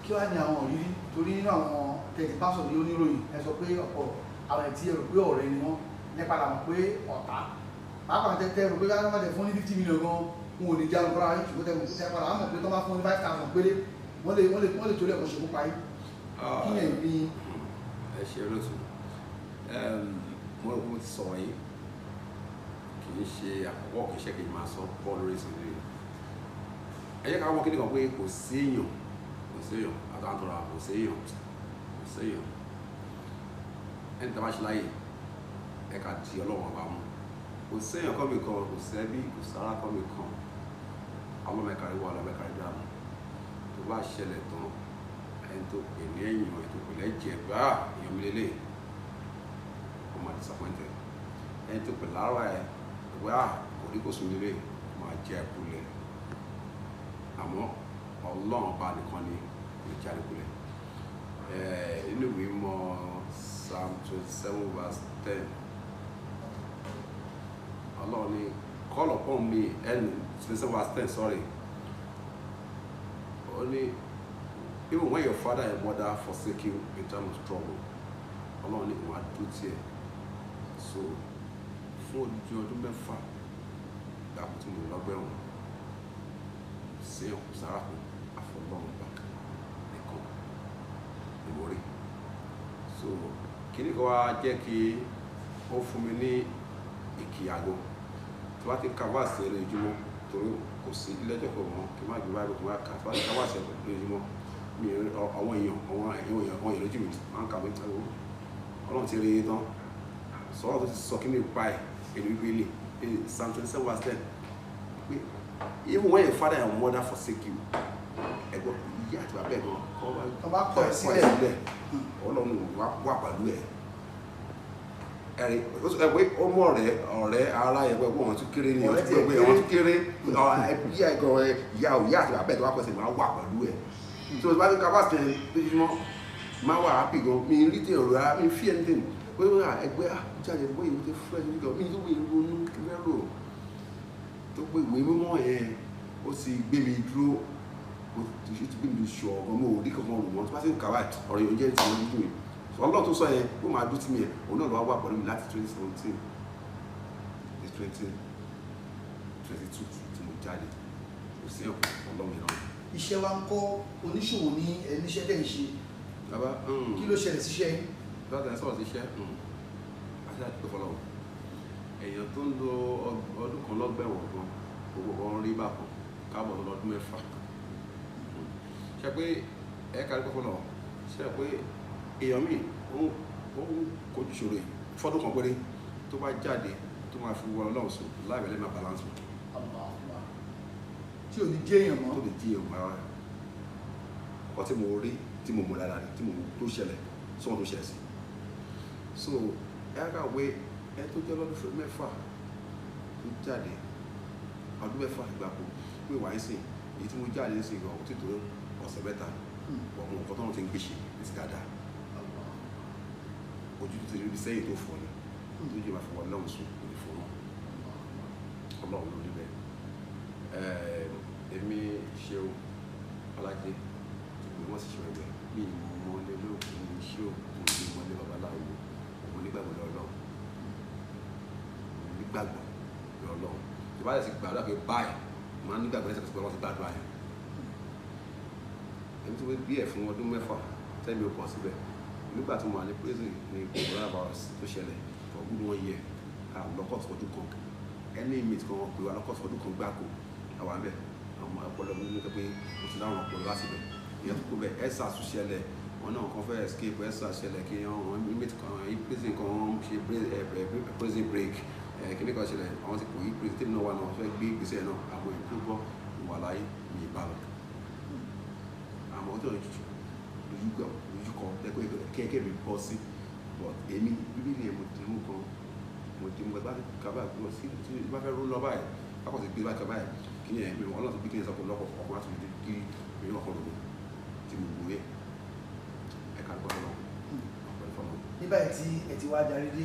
kí wàá ní àwọn òrírí torí nínú àwọn tẹ̀sí pásọ̀ ní oníròyìn ẹ sọ pé ọ̀pọ̀ àwọn ẹ̀ tí ẹ rò pé ọ̀rẹ́ ni wọ́n nípa làwọn pé ọ̀tá pàápàá tẹ rò pé káwọn máa tẹ fún ní 50 million gan wọn ò ní jáde kọ́ra yìí ṣùgbọ́n tẹ mọ̀ tẹ padà wọn mọ̀ pé tó bá fún ní 5,000 péré wọ́n lè torí ẹ̀kọ́ ṣòwò parí kí yẹn ní. ẹ ṣe olóòtú mo ti sọ̀rọ̀ yìí kì í ṣe àkọ́kọ́ kì í ṣe kì í máa sọ bọ́ọ̀lù rẹ̀ sí i ẹ jẹ́ ká mọ̀ kí ni kan pé kò séèyàn àtàntọ́ra kò séèyàn ẹni tí a bá ṣe láyè ẹ ká di ọlọ́wọ́n bá mú kò séèyàn kọ́ mi kan kò sẹ́bí kò sára kọ́ mi kan ọlọ́mẹ̀kárí wà ọlọ́mẹ̀kárí dààmú tó bá ṣẹlẹ̀ tán ẹni tó pè ní ẹ̀yìn ẹni tó pè lẹ́jẹ̀ gbá èèyàn mi lélẹ̀ ó máa disappointed ẹni tó pè lára ẹ̀ gbá kò ní kò sùn nílé máa jẹ́ ẹ̀kúlẹ̀ àmọ́ ọlọ́run bá nìkan ni kò jáde kulẹ̀ inú ìwé mọ́ Psalm 27 verse 10 ọlọ́run ní call upon me and 27 verse 10 sorry only even when your father and mother forsake you in time of trouble ọlọ́run ní ìwọ̀n àdúrótì ẹ̀ so fún odidi ọdún mẹ́fà dàkútù mi lọ́gbẹ̀rún sí ọ̀pọ̀ sára kù àfọlọ́run bá nìkan ìwòrí so kíní kan wá jẹ́ kí ó fún mi ní ìkìyàgò tí wọ́n ti kavasi ẹ̀rọ ìjùmọ̀ torí kò sí ilé-ẹjọ́ kan wọn kí n má gbé báyìí kí n má kà tí wọ́n ti kavasi ẹ̀rọ ìjùmọ̀ mi àwọn èèyàn lójú mi máa ń kà mí tẹ́wọ́ ọlọ́run ti rí i tán sọ́wọ́n tó ti sọ kí ní ipa ẹ̀ èlò ìgbélé Psalm 27 verse 10 pé even when your father and mother forsake you ẹ̀gbọ́n ìyá àti bàbá ẹ̀ gan kọ́ bá kọ̀ ẹ́ sílẹ̀ ọlọ́run wà pẹ̀lú ẹ̀ ẹ̀rí ẹ̀wé ọmọ ọ̀rẹ́ ara ẹ̀gbẹ́ wọn tún kéré ní ọ̀tún wọn tún kéré ẹbí ẹ̀gọ́ ìyá àti bàbá ẹ̀ tó wà pẹ̀sẹ̀ máa wà pẹ̀lú ẹ̀ tó bá ní kábàtì ẹ̀ lójúmọ́ máa wà happy gan mi rí tí ọ̀rọ̀ ara mi fi anything pé ẹgbẹ́ jáde bó ìwé tó fẹ́ ní gan mi tó gbé ronú lẹ́rọ tó gbé ìwé mímọ́ ẹ̀ ó ti gbé mi dúró ó ti gbé mi ṣọ ọ̀gán mo ò rí kankan rò wọ́n tó bá sì ń kàwá ọ̀rọ̀ yóò jẹ́ ti wọ́n lójú mi ọlọ́run tó sọ yẹn ó máa dún tí mi ẹ̀ òun náà lọ́wọ́ wà pẹ̀lú mi láti 2017 2022 tí mo jáde kò sí ọ̀pọ̀ ọlọ́run ìran. iṣẹ́ wa ń kọ́ oníṣòwò ní ẹniṣẹ́ tẹ̀ ń ṣe kí ló ṣẹlẹ̀ síṣẹ́ yín. lọ́dọ̀ ẹ̀ sọ̀rọ̀ síṣẹ́ àti àti pẹ̀fọ́ lọ́wọ́ èèyàn tó ń lo ọdún kan lọ́gbẹ̀wọ̀n gan gbogbo kan rí bàkan káàbọ̀ tó lọ́dún mẹ́fà ṣe pé ẹ̀ka rí pẹ̀fọ́ lọ́wọ́ ṣe pé èèyàn míì ó ń kojú ìṣòro yìí fọ́dún kan péré tó bá jáde tó máa fi wọ ọlọ́run sùn láìpẹ́ lẹ́nu balance mi. tí ò ní jẹ́ èèyàn mọ́. tó lè jí èèyàn mọ́ ara ọkọ̀ tí mo rí tí mo mọ̀ dáadáa tí mo tó ṣẹlẹ̀ sọ́wọ́n tó ṣẹlẹ̀ sí. so ẹ̀ka wé ẹ tó jẹ́ lọ́dún mẹ́fà tó jáde ọdún mẹ́fà ìgbàpọ̀ pé wàá ń sìn èyí tí mo jáde ń sìn gan ó ti tó ọ̀sẹ̀ mẹ́ta ọmọ nǹkan tó ń ti ń gbèsè ní dáadáa ojú tó ti rí sẹ́yìn tó fọ́ ni tó jẹ́ máa fi wọ́n lọ́wọ́ sùn kò ní fọ́ náà ọlọ́run ló níbẹ̀ èmi ṣe o alájẹ tó wọ́n sì ṣe ẹgbẹ́ mi mọ́ lé lóògùn ní iṣẹ́ òkú ní mọ́lé babaláwo òun nígbàgbọ́ lọ́lọ́run nígbàgbọ́ lọ́lọ́run tó bá yẹ sí gbàdúrà pé báyìí máa ń nígbàgbọ́ lẹ́sẹ̀ pé wọ́n ti gbàdúrà yẹn ẹni tó bí ẹ̀ fún ọdún mẹ́fà tẹ́mi ò pọ̀ síbẹ̀ nígbà tí mo wà ní prison ní coronavirus tó ṣẹlẹ̀ for good 1 year lọ́kọ̀tù ọdún kan ẹni mìíràn kan wọ́n pè wá lọ́kọ̀tù ọdún kan gbáko àwọn abẹ́ àwọn ọpọlọ mi ní pé mo ti dáhùn ọpọlọ láti bẹ̀ ìyẹn tó kó bẹ̀ ẹ̀sà tún ṣẹlẹ̀ wọn náà kan fẹ́ escape ẹ̀sà ṣẹlẹ̀ kí wọ́n mìíràn kan prison kan ṣe prison break kíní kan ṣẹlẹ̀ àwọn ti kò yí prison tèmi náà wà náà fẹ́ gbé ìgbésẹ̀ náà àwọn èèyàn tó gbọ́ ìwà láyé ní ìbára àmọ́ ọjọ́ lójúkọ lẹ́kọ̀ọ́ kẹ́kẹ́ mi bọ́ sí but èmi bíbélì ẹ̀ mo ti mú kan mo ti mú bá kaba lọ sí tí bá fẹ́ rú lọ báyìí kápọ̀ sí gbé bá kaba yìí kí ni ẹ̀mí ọlọ́run tó bí kí ni sọ́kọ̀ lọ́kọ̀ ọkùnrin láti fi kí mi ọkọ̀ lòdò tí mo gbé ẹ̀ka gbọ́dọ̀ lọ. nígbà tí ẹ ti wá darí dé